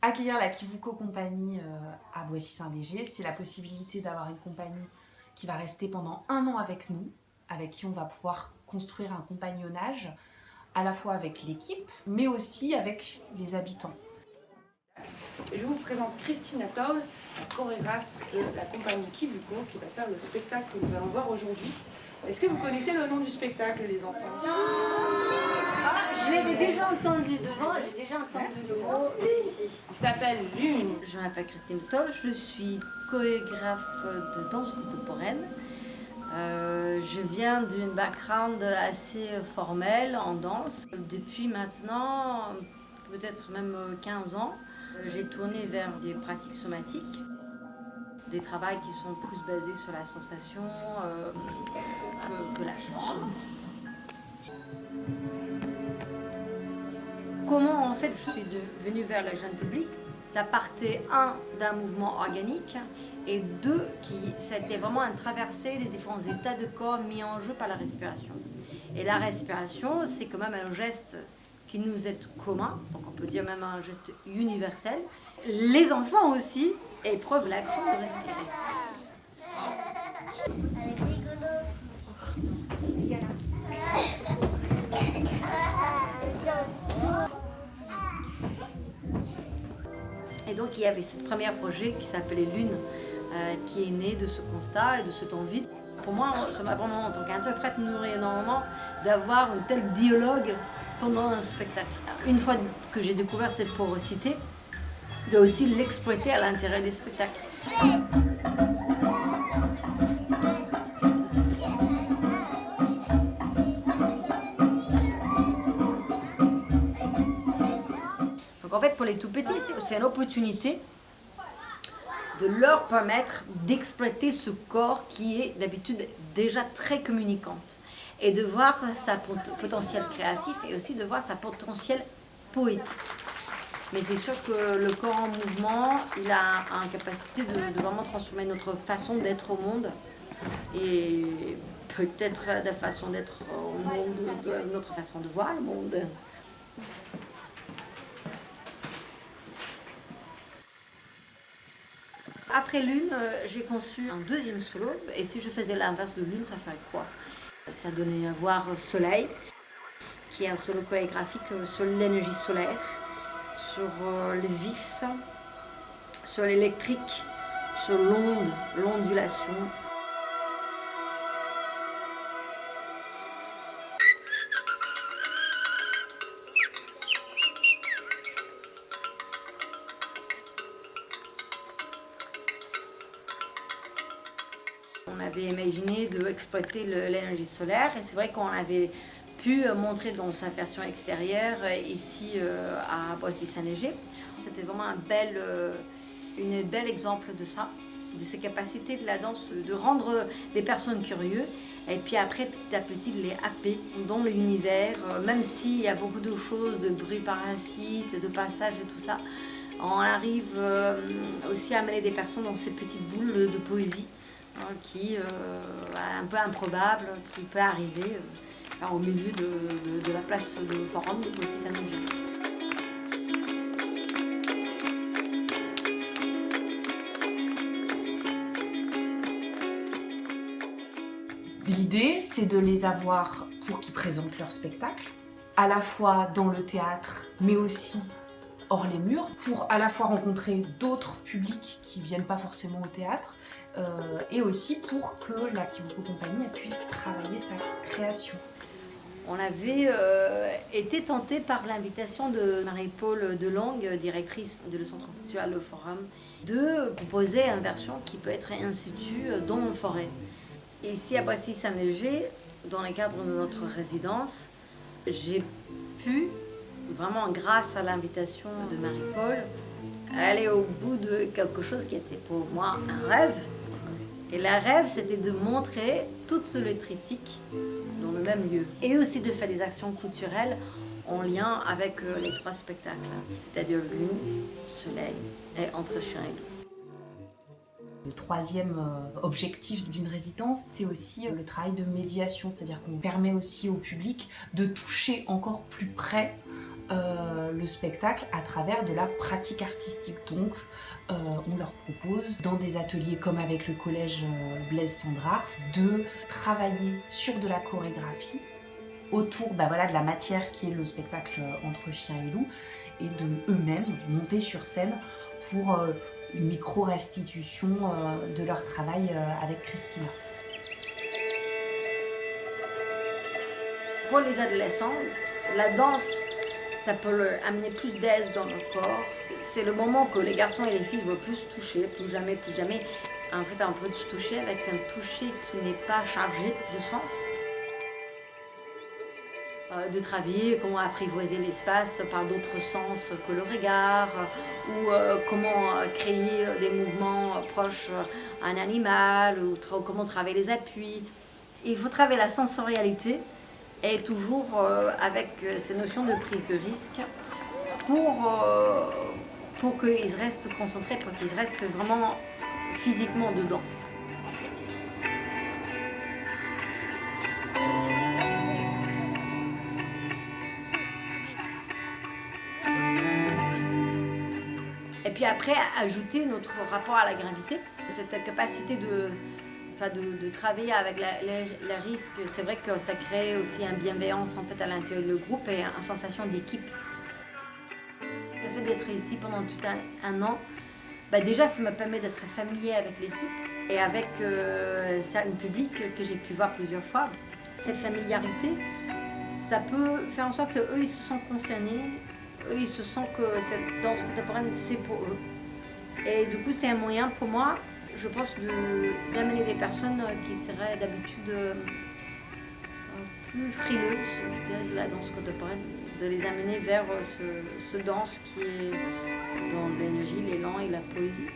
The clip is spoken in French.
Accueillir la Kivuko Company à Boissy-Saint-Léger, c'est la possibilité d'avoir une compagnie qui va rester pendant 1 an avec nous, avec qui on va pouvoir construire un compagnonnage, à la fois avec l'équipe, mais aussi avec les habitants. Et je vous présente Christine Atoll, la chorégraphe de la compagnie Kivuko, qui va faire le spectacle que nous allons voir aujourd'hui. Est-ce que vous connaissez le nom du spectacle, les enfants? Je l'avais déjà entendu devant, j'ai déjà entendu le mot ici. Il s'appelle Lune. Je m'appelle Christine Toll, je suis chorégraphe de danse contemporaine. Je viens d'une background assez formelle en danse. Depuis maintenant, peut-être même 15 ans, j'ai tourné vers des pratiques somatiques, des travails qui sont plus basés sur la sensation que la forme. Comment en fait je suis venue vers le jeune public? Ça partait d'un mouvement organique et c'était vraiment une traversée des différents états de corps mis en jeu par la respiration. Et la respiration, c'est quand même un geste qui nous est commun, donc on peut dire même un geste universel. Les enfants aussi éprouvent l'action de respirer. Et donc il y avait ce premier projet qui s'appelait Lune, qui est né de ce constat et de ce temps vide. Pour moi, ça m'a vraiment, en tant qu'interprète, nourri énormément d'avoir un tel dialogue pendant un spectacle. Une fois que j'ai découvert cette porosité, de aussi l'exploiter à l'intérieur des spectacles. Donc en fait, pour les tout petits, c'est une opportunité de leur permettre d'exploiter ce corps qui est d'habitude déjà très communicante et de voir sa potentiel créatif et aussi de voir sa potentiel poétique. Mais c'est sûr que le corps en mouvement, il a une capacité de vraiment transformer notre façon d'être au monde et peut-être la façon d'être au monde, notre façon de voir le monde. Après Lune, j'ai conçu un deuxième solo. Et si je faisais l'inverse de Lune, ça ferait quoi? Ça donnait à voir Soleil, qui est un solo chorégraphique sur l'énergie solaire, sur le vif, sur l'électrique, sur l'onde, l'ondulation. On avait imaginé d'exploiter l'énergie solaire et c'est vrai qu'on avait pu montrer dans sa version extérieure ici à Boissy-Saint-Léger. C'était vraiment un bel exemple de ça, de ces capacités de la danse, de rendre les personnes curieuses et puis après petit à petit de les happer dans l'univers, même s'il y a beaucoup de choses, de bruit parasite, de passage et tout ça. On arrive aussi à amener des personnes dans ces petites boules de poésie qui est un peu improbable, qui peut arriver au milieu de la place de Forum de Boissy-Saint-Léger. L'idée, c'est de les avoir pour qu'ils présentent leur spectacle, à la fois dans le théâtre, mais aussi hors les murs, pour à la fois rencontrer d'autres publics qui ne viennent pas forcément au théâtre, et aussi pour que la Kivuko Company puisse travailler sa création. On avait été tenté par l'invitation de Marie-Paul Delangue, directrice de Centre culturel Le Forum, de proposer une version qui peut être in situ dans une forêt. Et ici à Boissy-Saint-Léger, dans le cadre de notre résidence, j'ai pu, vraiment grâce à l'invitation de Marie-Paul, aller au bout de quelque chose qui était pour moi un rêve. Et le rêve, c'était de montrer toute ce tritique dans le même lieu. Et aussi de faire des actions culturelles en lien avec les 3 spectacles, c'est-à-dire Lune, Soleil et Entre chien et loup. Le troisième objectif d'une résidence, c'est aussi le travail de médiation, c'est-à-dire qu'on permet aussi au public de toucher encore plus près le spectacle à travers de la pratique artistique. Donc on leur propose, dans des ateliers comme avec le collège Blaise Cendrars, de travailler sur de la chorégraphie autour de la matière qui est le spectacle Entre chiens et loups, et de eux-mêmes monter sur scène pour une micro-restitution de leur travail avec Christina. Pour les adolescents, la danse, ça peut leur amener plus d'aise dans le corps. C'est le moment que les garçons et les filles veulent plus se toucher, plus jamais. En fait, on peut se toucher avec un toucher qui n'est pas chargé de sens. De travailler comment apprivoiser l'espace par d'autres sens que le regard, ou comment créer des mouvements proches à un animal, ou comment travailler les appuis. Il faut travailler la sensorialité, et toujours avec ces notions de prise de risque pour qu'ils restent concentrés, pour qu'ils restent vraiment physiquement dedans. Et puis après, ajouter notre rapport à la gravité, cette capacité de travailler avec les risques. C'est vrai que ça crée aussi une bienveillance en fait, à l'intérieur du groupe et une sensation d'équipe. Le fait d'être ici pendant tout un an, déjà ça me permet d'être familier avec l'équipe et avec un public que j'ai pu voir plusieurs fois. Cette familiarité, ça peut faire en sorte qu'eux ils se sentent concernés, eux ils se sentent que cette danse contemporaine c'est pour eux. Et du coup c'est un moyen pour moi, je pense, d'amener des personnes qui seraient d'habitude plus frileuses, je dirais, de la danse contemporaine, de les amener vers ce danse qui est dans l'énergie, l'élan et la poésie.